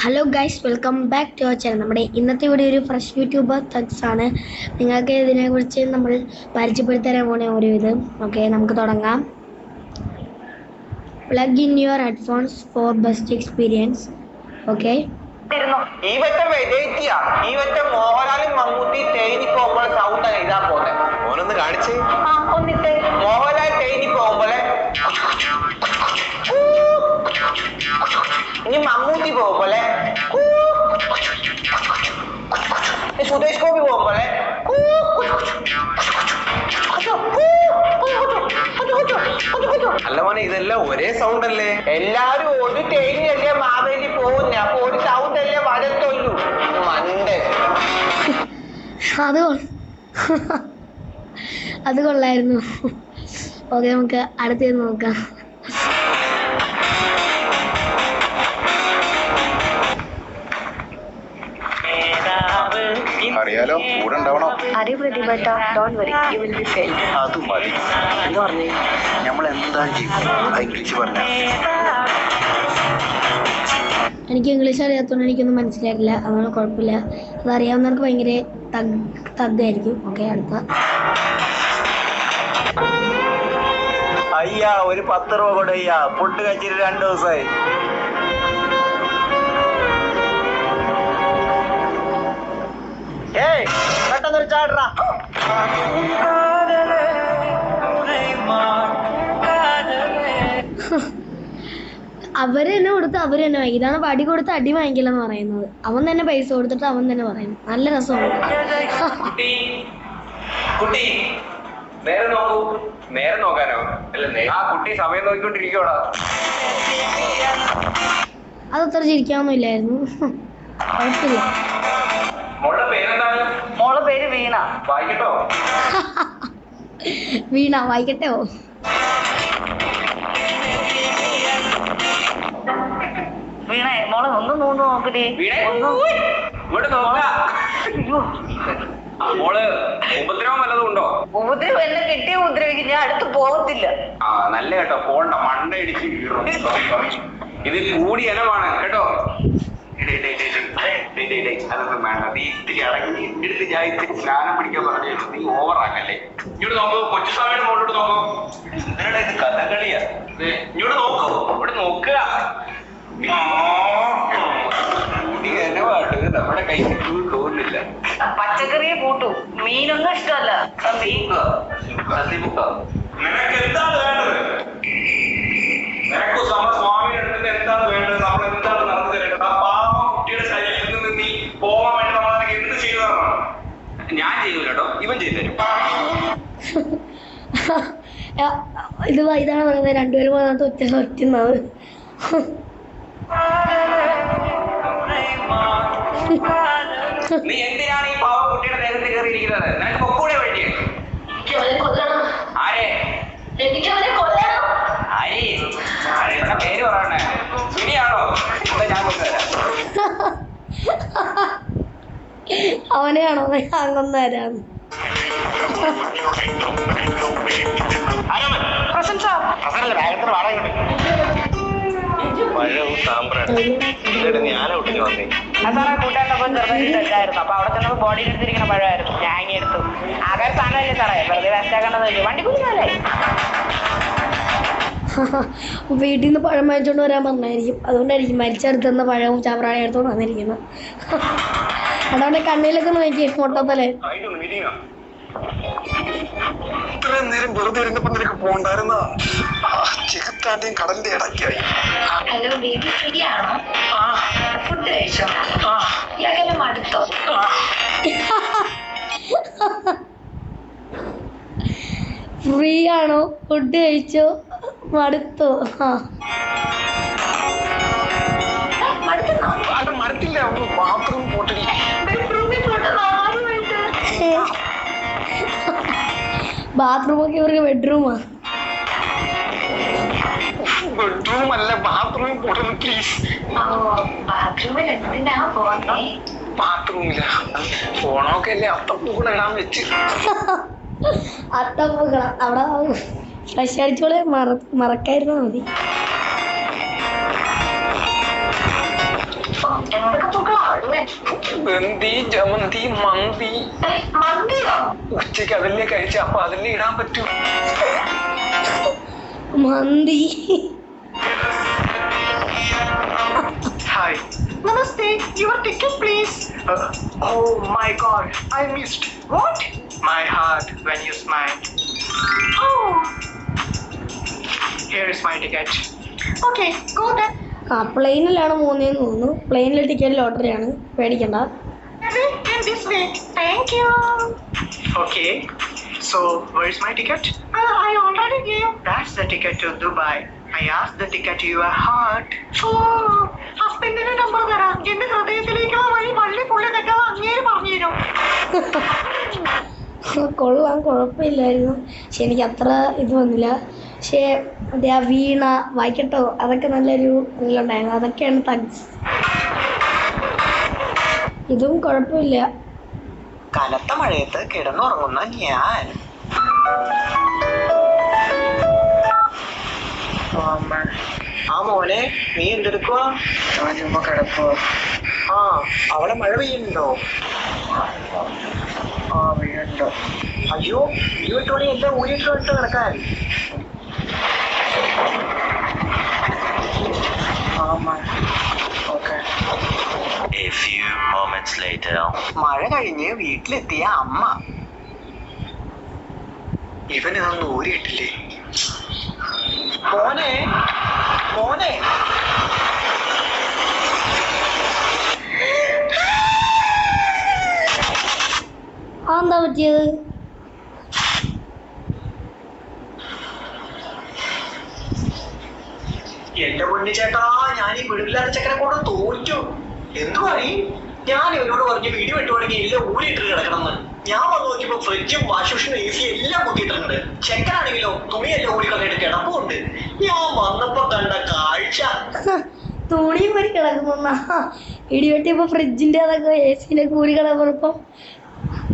Hello guys, welcome back to our channel. നമ്മുടെ ഇന്നത്തെ video ഒരു ഫ്രഷ് യൂട്യൂബർ തഗ്സ് ആണ്. നിങ്ങൾക്ക് ഇതിനെക്കുറിച്ച് നമ്മൾ പരിചയപ്പെടുത്തരാൻ പോണ ഒരു ഇത്. ഓക്കെ, നമുക്ക് തുടങ്ങാം. Plug in your headphones four best experience. Okay, മോഹൻലാലും മമ്മൂട്ടി തേനി പോകുമ്പോൾ സൗണ്ട് ഇതാ പോലെ ഓനൊന്ന് കാണിച്ച് മോഹൻലാൽ തേനി പോകുമ്പോലെ ഇനി മമ്മൂട്ടി പോകുമ്പോലെ സുരേഷ് ഗോപി പോകുമ്പോലെ അല്ല മോനെ, ഇതെല്ലാം ഒരേ സൗണ്ട് അല്ലേ? എല്ലാരും ഒരു തേനിയല്ലേ മാവേലി പോകുന്ന, അപ്പൊ ഒരു സൗണ്ട് അല്ലേ വരത്തുള്ളൂ. മണ്ടേ അത് കൊള്ളായിരുന്നു. ഓക്കെ, നമുക്ക് അടുത്തേത് നോക്കാം. അറിയാലോ, കൂടെ ഉണ്ടാവണോ? അത് മതി നമ്മൾ എന്താ ഇംഗ്ലീഷ് പറഞ്ഞ. എനിക്ക് ഇംഗ്ലീഷ് അറിയാത്തതുകൊണ്ട് എനിക്കൊന്നും മനസ്സിലാക്കില്ല. അതുകൊണ്ട് കുഴപ്പമില്ല. അതറിയാവുന്നവർക്ക് ഭയങ്കര തഗ്ഗായിരിക്കും. ഓക്കെ, അടുത്ത. അയ്യാ, ഒരു 10 രൂപ കൂടെ അയ്യാ, പൊട്ട് കഴിച്ചിട്ട് 2 ദിവസമായി. പെട്ടെന്നൊരു ചാടറാ. അവര് തന്നെ കൊടുത്ത് അവര് തന്നെ വാങ്ങി. ഇതാണ് വടി കൊടുത്ത് അടി വാങ്ങിക്കില്ലെന്ന് പറയുന്നത്. അവൻ തന്നെ പൈസ കൊടുത്തിട്ട് അവൻ തന്നെ പറയുന്നു. നല്ല രസമാണ്. കുട്ടി നേരെ നോക്കൂ. നേരെ നോക്കാനോ? അല്ല, ആ കുട്ടി സമയം നോക്കിക്കൊണ്ടിരിക്കോടാ. അതത്ര ചിരിക്കാവുന്നില്ലായിരുന്നു. കുഴപ്പമില്ല. മോളുടെ പേരെന്താണ്? മോളെ പേര് വീണ. വായിക്കട്ടോ? വീണ വായിക്കട്ടെയോ? വീണ മോളെ ഒന്ന് നോക്കട്ടെ. ഇങ്ങോട്ട് നോക്ക. മോള് ഉപദ്രവം വല്ലതും ഉണ്ടോ? ഉപദ്രവം എല്ലാം കിട്ടിയ ഉപദ്രവിക്കും. ഞാൻ അടുത്ത് പോകത്തില്ല. ആ, നല്ല കേട്ടോ. പോണ്ട, മണ്ട ഇടിച്ച് വീഴും. ഇത് കൂടി ഇനമാണ് കേട്ടോ. അതൊന്നും വേണ്ട. നീ ഇത്തിരി അടങ്ങി എടുത്ത് ഞാൻ ഇത്തിരി സ്നാനം പിടിക്കാൻ പറഞ്ഞു. നീ ഓവറാക്കല്ലേ. ഇങ്ങോട്ട് നോക്കൂ. കൊച്ചുസ്വാമിയുടെ മോളോട്ട് നോക്കൂ. എന്തിനാ ഇത് കഥകളിയാ? ഇങ്ങോട്ട് നോക്കൂ. ഇവിടെ നോക്കുക. നമ്മുടെ കയ്യിൽ തോന്നില്ല. പച്ചക്കറിയെ കൂട്ടു. മീനൊന്നും ഇഷ്ടമല്ല. നിനക്ക് എന്താണ് വേണ്ടത്? നിനക്ക് സ്വാമിയുടെ അടുത്ത് എന്താണ് വേണ്ടത്? നമ്മൾ എന്താണ് നടന്നു തരേണ്ടത്? ആ പാവം കുട്ടിയുടെ ശരീരത്തിൽ നിന്ന് നീ പോവാൻ വേണ്ടി നമ്മൾ എന്ത് ചെയ്തു തരണം? ഞാൻ ചെയ്യൂല കേട്ടോ, ഇവൻ ചെയ്തു തരും. ഇതാണ് പറയുന്നത്. രണ്ടുപേരും വന്നിട്ട് ഒറ്റുന്നത്. നീ എന്തിനാണ് ഈ പാവം കുട്ടിയുടെ ദേഹത്ത് കയറിയിരിക്കുന്നത്? നിനക്ക് പൊക്കൂടെ വേണ്ടിയേ? ആരെ? ആരെയുടെ പേര് പറയണേ? ഇനിയാണോ? ഇവിടെ ഞാൻ കൊണ്ടുവരാം. അവനെയാണോ ഞാൻ കൊണ്ടുവരാന്ന്? അതാണ് കൂട്ടാണ്ടപ്പോൾ ചെറുതായിരുന്നു. അപ്പൊ അവിടെ ചെന്നപ്പോ ബോഡി എടുത്തിരിക്കുന്ന പഴമായിരുന്നു. ഞാൻ എടുത്തു. ആകാര സാധനമല്ലേ സാറേ, വെറുതെ വേസ്റ്റാക്കണ്ടെന്ന് വണ്ടി കുഞ്ഞാലായി. വീട്ടിൽ നിന്ന് പഴം വാങ്ങിച്ചോണ്ട് വരാൻ പറഞ്ഞായിരിക്കും. അതുകൊണ്ടായിരിക്കും മരിച്ചെടുത്തുന്ന പഴവും ചാപ്രാണി എടുത്തോണ്ട് വന്നിരിക്കുന്നത്. അതുകൊണ്ട് കണ്ണിലൊക്കെ നോക്കി മുട്ടത്തലേ. ഇത്രയും നേരം വെറുതെ ഇരുന്നപ്പോ നിനക്ക് പോണ്ടായിരുന്ന ചെകുത്താന്റെയും കടലിന്റെ ഇടയ്ക്കായി. ഹലോ ബേബി, ഫ്രീ ആണോ? ഫുഡ് കഴിച്ചോ? ഇയാളെല്ലാം മടുത്തോ? ഫ്രീ ആണോ? ഫുഡ് കഴിച്ചോ? മടുത്തോ? മരത്തില്ല, ബാത്റൂം പോട്ടില്ല. ബാത്റൂമൊക്കെ ഇവർക്ക് ബെഡ്റൂമാ. ബെഡ്റൂം അല്ല, ബാത്റൂമിൽ പോട്ടെന്ന് പ്ലീസ്. ബാത്റൂമിൽ എന്തിനാ പോന്നേ? ബാത്റൂമില്ല, ഫോണൊക്കെ അല്ലേ അത്തപ്പൂക്കൾ ഇടാൻ വെച്ച്. അത്തപ്പൂക്കള അവിടെ ഫ്രഷ് അടിച്ചോളെ മറക്കായിരുന്നാ മതി. എന്തൊക്കെ പൂക്കളാണ്? ബന്തി, ജമന്തി, മന്തി. മന്തിയോ? ഉച്ചക്ക് അതല്ലേ കഴിച്ച, അപ്പൊ അതല്ലേ ഇടാൻ പറ്റൂ. മന്തി. ഹായ്. നമസ്തേ, your ticket please. Oh my God, I missed. What? My heart when you smiled. Oh, Here is my ticket. okay, go then. പ്ലെയിനിലാണ് പോകുന്നതെന്ന് തോന്നുന്നു. പ്ലെയിനിലെ ടിക്കറ്റ് ലോട്ടറിയാണ്, പേടിക്കണ്ട. In this way. Thank you. Okay, so where is my ticket? I already gave. That's the ticket to Dubai. I asked the ticket to your heart. ഹസ്ബൻഡിന്റെ number തരാം. എന്റെ ഹൃദയത്തിലേക്കുള്ള വഴി പള്ളി പുള്ളി തെറ്റാതെ അങ്ങേര് പറഞ്ഞുതരും. കൊള്ളാം, കുഴപ്പമില്ലായിരുന്നു. പക്ഷെ എനിക്ക് അത്ര ഇത് വന്നില്ല. പക്ഷേ മറ്റേ ആ വീണ വായിക്കട്ടോ അതൊക്കെ നല്ലൊരു ഇതിലുണ്ടായിരുന്നു. അതൊക്കെയാണ് തഗ്സ്. ഇതും കുഴപ്പമില്ല. കനത്ത മഴയത്ത് കിടന്നുറങ്ങുന്ന ഞാൻ. ആ മോനെ, നീ എന്തെടുക്കുക? ഞാൻ ചുമ്മാ കിടക്കുക. ആ, അവിടെ മഴ പെയ്യുന്നുണ്ടോ? ആ, പെയ്യുന്നുണ്ടോ? അയ്യോ, ഈ തുണി എല്ലാം ഊരിട്ട് വേണ്ട കിടക്കാൻ. A few moments later. മഴ കഴിഞ്ഞ് വീട്ടിലെത്തിയ അമ്മ. ഇവനൊന്നും ഊരിയിട്ടില്ലേ? മോനെ, മോനെ. അതെന്താ പറ്റിയത്? എന്റെ പൊന്നു ചേട്ടാ, ഞാൻ ഈ പിടിവില്ലാത്ത ചക്കനെ കൊണ്ട് തോറ്റു. എന്തുവായി? ഞാൻ ഇവരോട് പറഞ്ഞ് വീഡിയോ ഇട്ടുവാണെങ്കിൽ എല്ലാം ഊരിയിട്ട് കിടക്കണമെന്ന്. ഞാൻ വന്ന് നോക്കിയപ്പോ ഫ്രിഡ്ജും വാഷിംഗ് മെഷീനും AC എല്ലാം കുത്തിയിട്ടുണ്ട്. ചെക്കനാണെങ്കിലോ തുണിയെല്ലാം ഊരിക്കളഞ്ഞിട്ട് കിടപ്പുണ്ട്. ഞാൻ വന്നപ്പോ കണ്ട കാഴ്ച. തുണി ഊരി കിടക്കുന്ന ഇടിവെട്ടിയപ്പോ ഫ്രിഡ്ജിന്റെ അതൊക്കെ AC ഊരി കിടന്നപ്പോ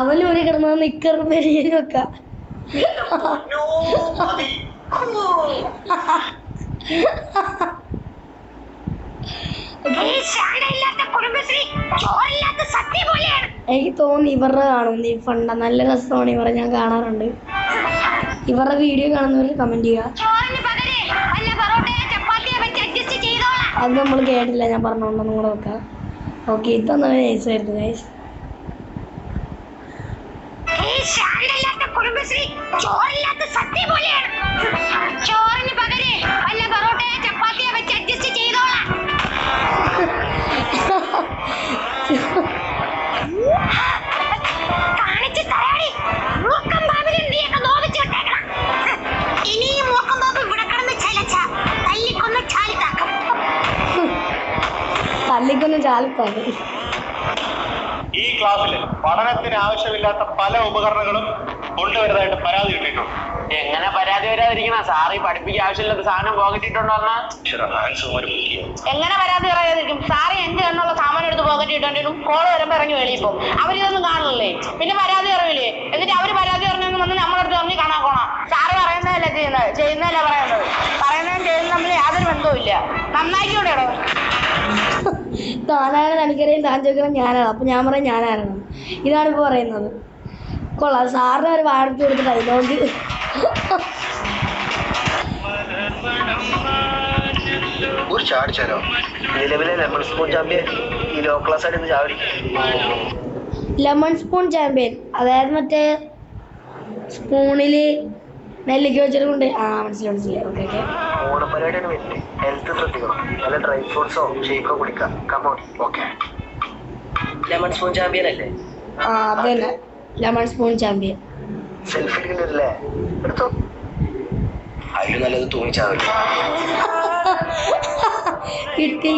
അവന് ഊരി കിടന്നത് നിക്കറും പെരിയും ഒക്കെ. നോ, മതി. എനിക്ക് തോന്നി ഇവരുടെ കാണുന്നു ഈ ഫണ്ട. നല്ല രസമാണ് ഇവരെ, ഞാൻ കാണാറുണ്ട്. ഇവരുടെ വീഡിയോ കാണുന്നവർ കമന്റ് ചെയ്യുക. അത് നമ്മൾ കേട്ടില്ല, ഞാൻ പറഞ്ഞോണ്ടെന്നും കൂടെ വെക്കാം. ഓക്കെ, ഇതൊന്നും നൈസായിരുന്നു ഗൈസ്. തല്ലിക്കൊന്ന് ചാലിത്താക്കി. ഈ ക്ലാസ്സിൽ പഠനത്തിന് ആവശ്യമില്ലാത്ത പല ഉപകരണങ്ങളും കൊണ്ടുവരുന്നതായിട്ട് പരാതി കിട്ടിയിട്ടുണ്ട്. എങ്ങനെ പരാതി വരാതിരിക്കണം? സാറി പഠിപ്പിക്കാൻ ആവശ്യമില്ലാത്ത സാധനം പോകറ്റിട്ടുണ്ടോ? എങ്ങനെ പരാതി പറയാതിരിക്കും? സാറ് എന്റെ എന്നുള്ള സാമാനം എടുത്ത് പോകറ്റി ഇട്ടോണ്ടിരും. കോള് വരുമ്പോ ഇറങ്ങി വെളിയിപ്പോ അവരിതൊന്നും കാണില്ലേ? പിന്നെ പരാതി അറിയില്ലേ? എന്നിട്ട് അവര് പരാതി പറഞ്ഞെന്ന് വന്ന് നമ്മളടുത്ത് പറഞ്ഞ് കാണാക്കോണം. സാറ് പറയുന്നതല്ല ചെയ്യുന്നതല്ല പറയുന്നതും ചെയ്യുന്ന തമ്മിൽ യാതൊരു ബന്ധവും ഇല്ല. നന്നായിക്കൂടെയോ? താനാണ് തനിക്കറിയാം, താൻ ചോദിക്കണം ഞാനാണ്. അപ്പൊ ഞാൻ പറയാം ഞാനായിരുന്നു. ഇതാണ് ഇപ്പൊ പറയുന്നത്. കൊള്ളാം, സാറിന് ഒരു വാഴത്ത് കൊടുത്ത ഡയലോഗ്. ഒരു ചാടിച്ചാലോ? നിലവിലെ ലെമൺ സ്പൂൺ ചാമ്പ്യൻ ഈ ലോ ക്ലാസ് ആയിട്ട് ചാടി. ലെമൺ സ്പൂൺ ചാമ്പ്യൻ, അതായത് മറ്റേ സ്പൂണില് നെല്ലിക്ക വെച്ചിട്ടുണ്ട്. ആ, മനസ്സിലായി. Okay okay. ഓണപ്പരിപാടിയാണ് വരുന്നത്. ഹെൽത്ത് ശ്രദ്ധിക്കണം. നല്ല ഡ്രൈ ഫ്രൂട്ട്സോ ഷേക്കോ കുടിക്കാം. Come on. Okay. Lemon spoon champion അല്ലേ? ആ, അത് തന്നെ, ലെമൺ സ്പൂൺ ചാമ്പ്യൻ. സെൽഫി എടുക്കണ്ടല്ലേ? എടുത്തോ. അതിന് നല്ലത് തൂങ്ങിച്ചാവില്ല. കിട്ടി.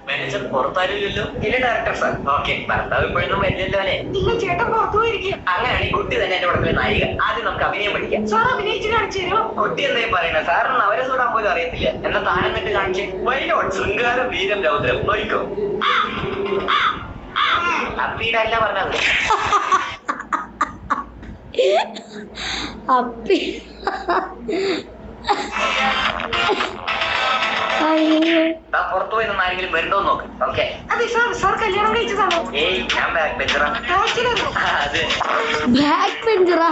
മാനേജർ പുറത്താരില്ലല്ലോ? ഇല്ല ഡയറക്ടർ സാർ. ഓക്കെ, ഭർത്താവ് ഇപ്പോഴൊന്നും വരില്ലല്ലോ അല്ലേ? ഇല്ല ചേട്ടൻ പുറത്തു പോയിരിക്കും. അങ്ങനെയാണ് ഈ കുട്ടി തന്നെ എന്റെ പടത്തിലെ നായിക. ആദ്യം നമുക്ക് അഭിനയം പഠിക്കാം. സാർ അഭിനയിച്ച് കാണിച്ചു തരുമോ? കുട്ടി എന്താ പറയുന്നത്? സാറിന് അവരെ സൂടാൻ പോലും അറിയത്തില്ല. എന്നാ താനെന്നിട്ട് കാണിച്ച്. വൈനോട്ട് ശൃംഗാരം വീരം രൗദ്രം നോയിക്കോ. അപ്പീടെ അല്ല പറഞ്ഞത്. അപ്പി അയ്യോ. പുറത്തു പോയി നിന്ന് ആരെങ്കിലും വരുന്നോ നോക്ക്. ഓക്കെ. അതെ സാർ കല്യാണം കഴിച്ചതാണോ? ഏയ് ഞാൻ ബാക്ക് ബെഞ്ചറാ. അതെ. ബാക്ക് ബെഞ്ചറാ.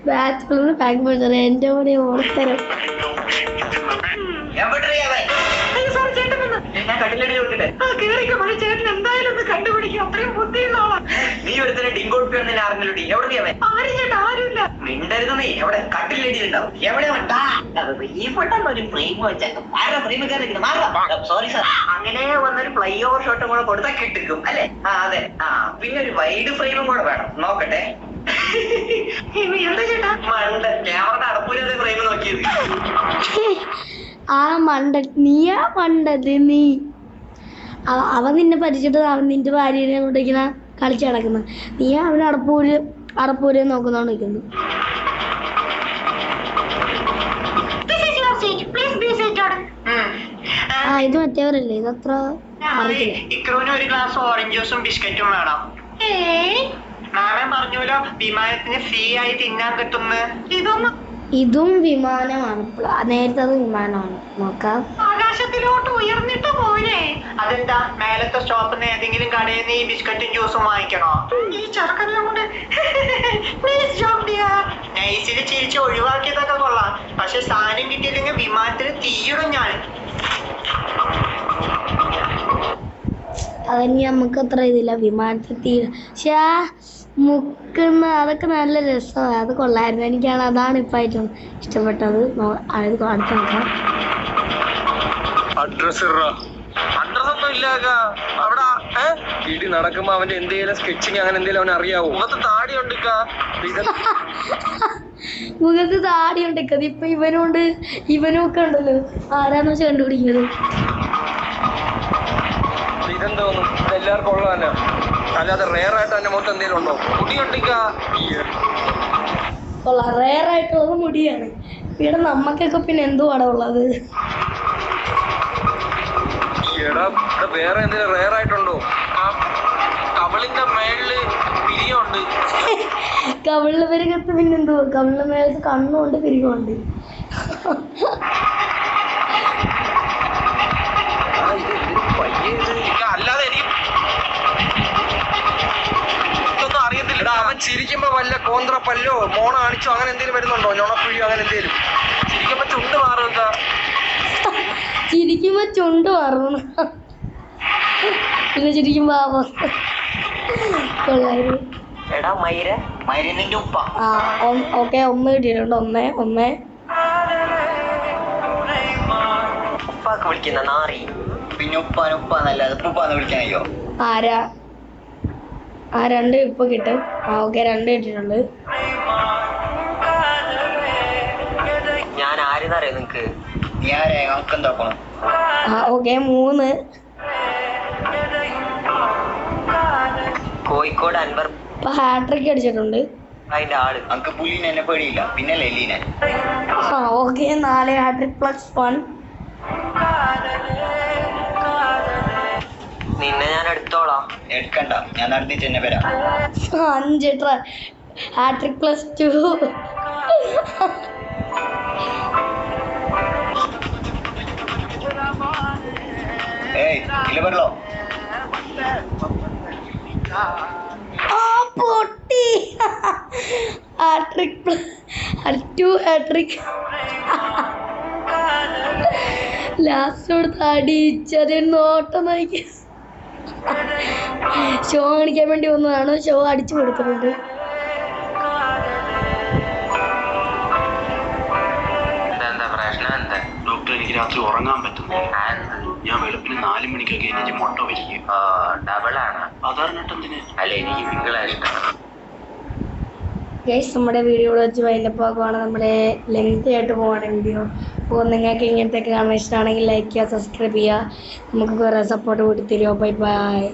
ബാക്ക് ബെഞ്ചർ എന്റെ കൂടെ ഓർത്തരം. ഞാൻ വിട്ടറിയാവേ. അയ്യോ സാർ ചേട്ടൻ വന്നു. ഞാൻ കട്ടിലടി കൊടുക്കട്ടെ. കേറിക്കോ. പക്ഷെ ചേട്ടൻ എന്തായാലും ഒന്ന് കണ്ടുപിടിക്കും. അത്രയും ബുദ്ധിയുള്ള ആളാ. നീ ഒരുത്തന്നെ ഡിങ്കോൾപ്പിയാണ് നിന്നെ ആരെങ്കിലും എവിടെ നീ അവൻ? ആരും ചേട്ടാ ആരുമില്ല. മിണ്ടരുത് നീ. എവിടെ കട്ടിലടി ഉണ്ടാവും. എവിടെ ഈ പെട്ടെന്ന് ഒരു ഫ്രെയിം വെച്ചേക്കും. ആരാ ഫ്രെയിം സോറി സാർ. അങ്ങനെ വന്നൊരു ഫ്ലൈ ഓവർ ഷോട്ടും കൂടെ കൊടുത്താൽ കിട്ടിക്കും അല്ലേ? ആ അതെ. ആ പിന്നെ ഒരു വൈഡ് ഫ്രെയിമും കൂടെ വേണം. നോക്കട്ടെ. എന്താ ചേട്ടാ? മണ്ട ക്യാമറ അടപ്പില്ലാതെ ഫ്രെയിം നോക്കിയത്. ആ നീയാ മണ്ടത് നീ. അവൻ നിന്നെ പരിചിട്ട് അവൻ നിന്റെ ഭാര്യനെ കൊണ്ടിരിക്കുന്ന കളിച്ച് നടക്കുന്നു. നീ അവന് അടപ്പൂര് നോക്കുന്നോണ്ട് നിൽക്കുന്നു. ആ ഇത് മറ്റേവരല്ലേ? ഇതത്ര അറിയില്ല. ഇക്രോന് ഒരു ഗ്ലാസ് ഓറഞ്ച് ജ്യൂസും ബിസ്ക്കറ്റും വേണം. മാമൻ പറഞ്ഞല്ലോ വിമാനത്തിന് ഫ്രീ ആയി തിന്നാൻ കിട്ടുന്നു. ഇതും വിമാനമാണ്. നേരത്തെ അത് വിമാനമാണ്. നോക്കാം. ആകാശത്തിലോട്ട് ഉയർന്നിട്ട് പോരെ. അതെന്താ മേലത്തെ സ്റ്റോപ്പിൽ നിന്ന് ഏതെങ്കിലും കടയിൽ നിന്ന് ഈ ബിസ്ക്കറ്റും ജ്യൂസും വാങ്ങിക്കണോ? ഈ ചെറുക്കനെ കൊണ്ട് നൈസിൽ ചിരിച്ച് ഒഴിവാക്കിയതൊക്കെ കൊള്ളാം. പക്ഷെ സ്ഥാനം കിട്ടിയില്ലെങ്കിൽ വിമാനത്തിന് തീയിടും ഞാൻ. അതിന് നമുക്ക് അത്ര ഇതില്ല. വിമാനത്തിൽ പക്ഷെ ആ മുക്കുന്ന അതൊക്കെ നല്ല രസമാണ്. അത് കൊള്ളായിരുന്നു. എനിക്കാണ് അതാണ് ഇപ്പം ഏറ്റവും ഇഷ്ടപ്പെട്ടത്. അടുത്ത് നോക്കാം. അഡ്രസ്സൊന്നും ഇല്ല അവിടെ. വീട്ടിൽ നടക്കുമ്പോ അവന്റെ എന്തെങ്കിലും സ്കെച്ചിങ് അങ്ങനെ എന്തെങ്കിലും അവൻ അറിയാവോ? മുഖത്ത് താടി ഉണ്ട്. മുഖത്ത് താടി ഉണ്ടേക്കത്. ഇപ്പൊ ഇവനും ഒക്കെ ഉണ്ടല്ലോ. ആരാന്ന് വെച്ചാൽ കണ്ടുപിടിക്കുന്നത്. ഇതെന്തോന്നു? ഇതെല്ലാവർക്കും ഉള്ളതന്നെ. അല്ലാതെ റെയർ ആയിട്ട് എന്റെ മുഖത്ത് എന്തെങ്കിലും ഉണ്ടോ? മുടി ഉണ്ടിക്കാ. റെയർ ആയിട്ടുള്ളത് മുടിയാണ്. ഇവിടെ നമ്മക്കൊക്കെ പിന്നെ എന്തുവാടാ ഉള്ളത്? വേറെ എന്തെങ്കിലും റെയർ ആയിട്ടുണ്ടോ? കവളിന്റെ മേളില് പിരിയുണ്ട്. കവിളിന് പെരുകത്ത് പിന്നെന്തുവാ? കവിളിന് മേലത്ത് കണ്ണുണ്ട്, പിരികുണ്ട്. അല്ലാതെ എനിക്കൊന്നും അറിയത്തില്ല. അവൻ ചിരിക്കുമ്പോ വല്ല കോന്ത്രപ്പല്ലോ മോണ കാണിച്ചോ അങ്ങനെ എന്തെങ്കിലും വരുന്നുണ്ടോ? ഞൊണക്കുഴിയോ അങ്ങനെ എന്തെങ്കിലും? ചിരിക്കുമ്പോ ചുണ്ട് മാറുക. ചിരിക്കുമ്പോ ചുണ്ട് മാറുന്നു. പിന്നെ ചിരിക്കുമ്പോ കൊള്ളായിരുന്നു. എടാ മൈര മൈരന്റെ ഉപ്പ. ആ ഓക്കെ. ഒന്ന് കിട്ടിയിട്ടുണ്ട്. ഒന്ന് ഉപ്പാക്ക് വിളിക്കുന്ന നാറി. പിന്നെ ഉപ്പാനല്ലാതെ ഉപ്പാന്ന് വിളിക്കാൻ കഴിയോ? ആ രണ്ട് ഇപ്പൊ കിട്ടും. ആ ഓക്കെ. രണ്ട് കിട്ടിയിട്ടുണ്ട്. ഞാൻ ആരെന്നറിയാം നിങ്ങക്ക്? നീ ആരെ? നമുക്ക് എന്താക്കണം? ആ ഓക്കെ. 3 കോഴിക്കോട് അൻവർ ഇപ്പൊ ഹാട്രിക് അടിച്ചിട്ടുണ്ട്. അതിന്റെ ആള്. നമുക്ക് പുലിനെ എന്നെ പേടിയില്ല. പിന്നെ ലെലീനെ. ആ ഓക്കെ. 4 ഹാട്രിക് +1. നിന്നെ ഞാൻ എടുത്തോളാം. എടുക്കണ്ട, ഞാൻ നടന്നിട്ട് തന്നെ വരാം. 5 ഹാട്രിക് +2. ഏയ് ഇല്ല വെള്ളോ. പൊട്ടി. Hat trick 2 hat trick. ലാസ്റ്റ് കൊടുത്ത് അടിച്ചത് നോട്ടം നോക്കി. ഷോ കാണിക്കാൻ വേണ്ടി വന്നതാണ്. ഷോ അടിച്ചു കൊടുത്തിട്ടുണ്ട്. ഡോക്ടർ, എനിക്ക് രാത്രി ഉറങ്ങാൻ പറ്റുന്നു. ഞാൻ വെളുപ്പിന് 4 മണിക്കൊക്കെ എനിക്ക് മുട്ട വരിക. അതാറിനട്ടെന്തിന്? അല്ല, എനിക്ക് തിങ്കളാഴ്ച ഇഷ്ടമാണ്. ഗൈസ്, നമ്മുടെ വീഡിയോ വെച്ച് വൈൻഡപ്പ് ആക്കുവാണ്. നമ്മുടെ ലെങ്തി ആയിട്ട് പോവാണ് വീഡിയോ. അപ്പോൾ നിങ്ങൾക്ക് ഇങ്ങനത്തെയൊക്കെ കാണാൻ ഇഷ്ടമാണെങ്കിൽ ലൈക്ക് ചെയ്യുക, സബ്സ്ക്രൈബ് ചെയ്യുക. നമുക്ക് കുറേ സപ്പോർട്ട് കൂടി തരുമോ. Bye bye.